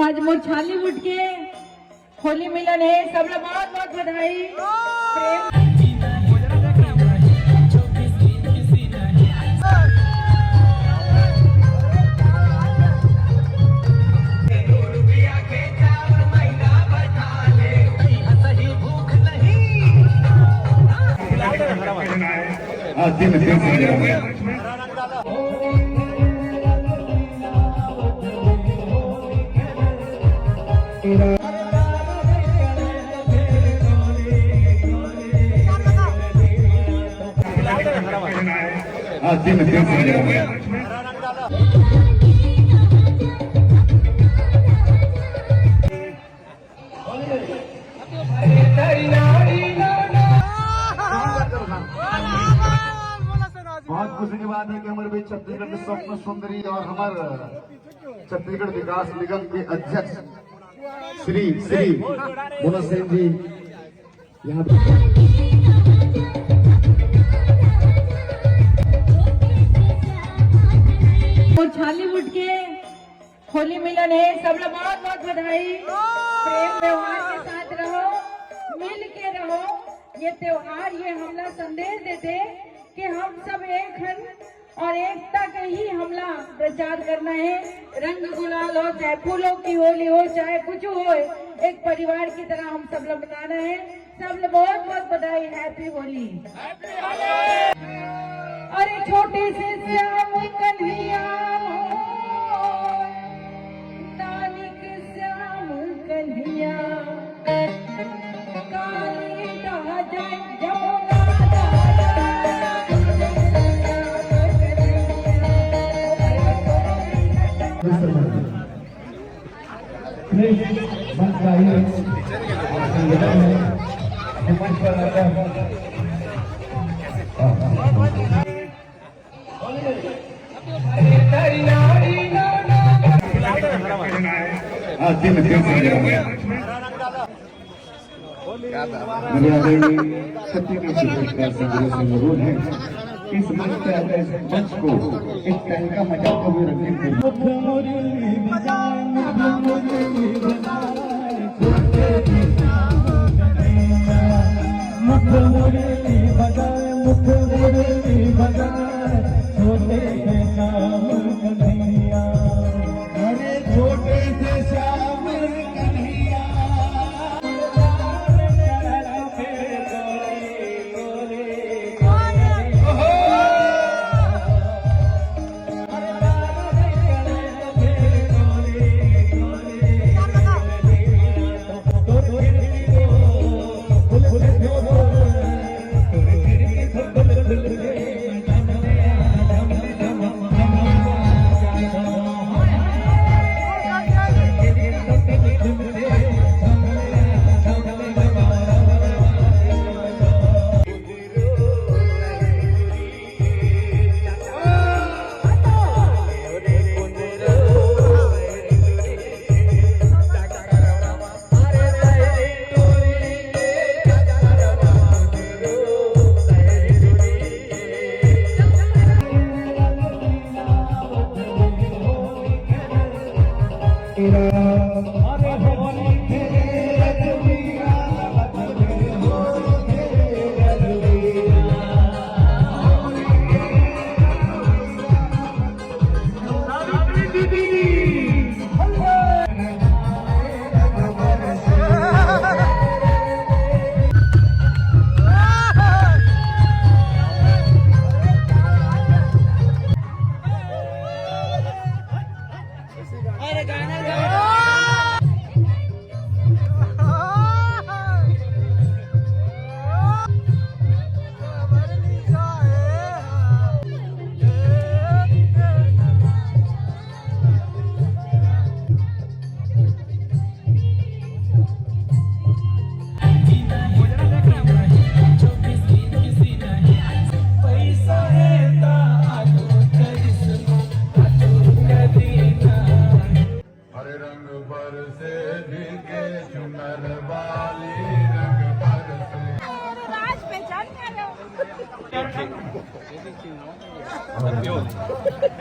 आज मोर छालीवुड के होली मिलन है। सब लोग बहुत बहुत बधाई। प्रेम बहुत खुशी की बात है कि हमारे बीच छत्तीसगढ़ के स्वप्न सुंदरी और हमारे छत्तीसगढ़ विकास निगम के अध्यक्ष श्री मोहन सिंह जी यहाँ छालीवुड के होली मिलन है। सब लोग बहुत बहुत बधाई। प्रेम व्यवहार के साथ रहो, मिल के रहो। ये त्योहार ये हमला संदेश देते कि हम सब एक हैं और एकता का ही हमला प्रचार करना है। रंग गुलाल हो, चाहे फूलों की होली हो, चाहे कुछ हो, एक परिवार की तरह हम सब लोग मनाना है। सब लोग बहुत बहुत बधाई। हैप्पी होली। अरे छोटे से श्याम कन्हैया, नानिक श्याम कन्हैया, काली दा जाए जमुना इस मंच पे आकर इस मंच को एक तहलका मचाते हुए रखेंगे। छोटे से श्याम कन्हैया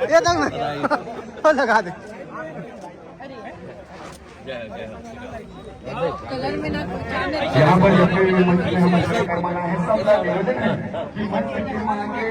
ये तक ना लगा दे कलर में ना यहाँ पर जब भी मंच में हम अच्छा करवाना है सबका निवेदन है कि मंच में के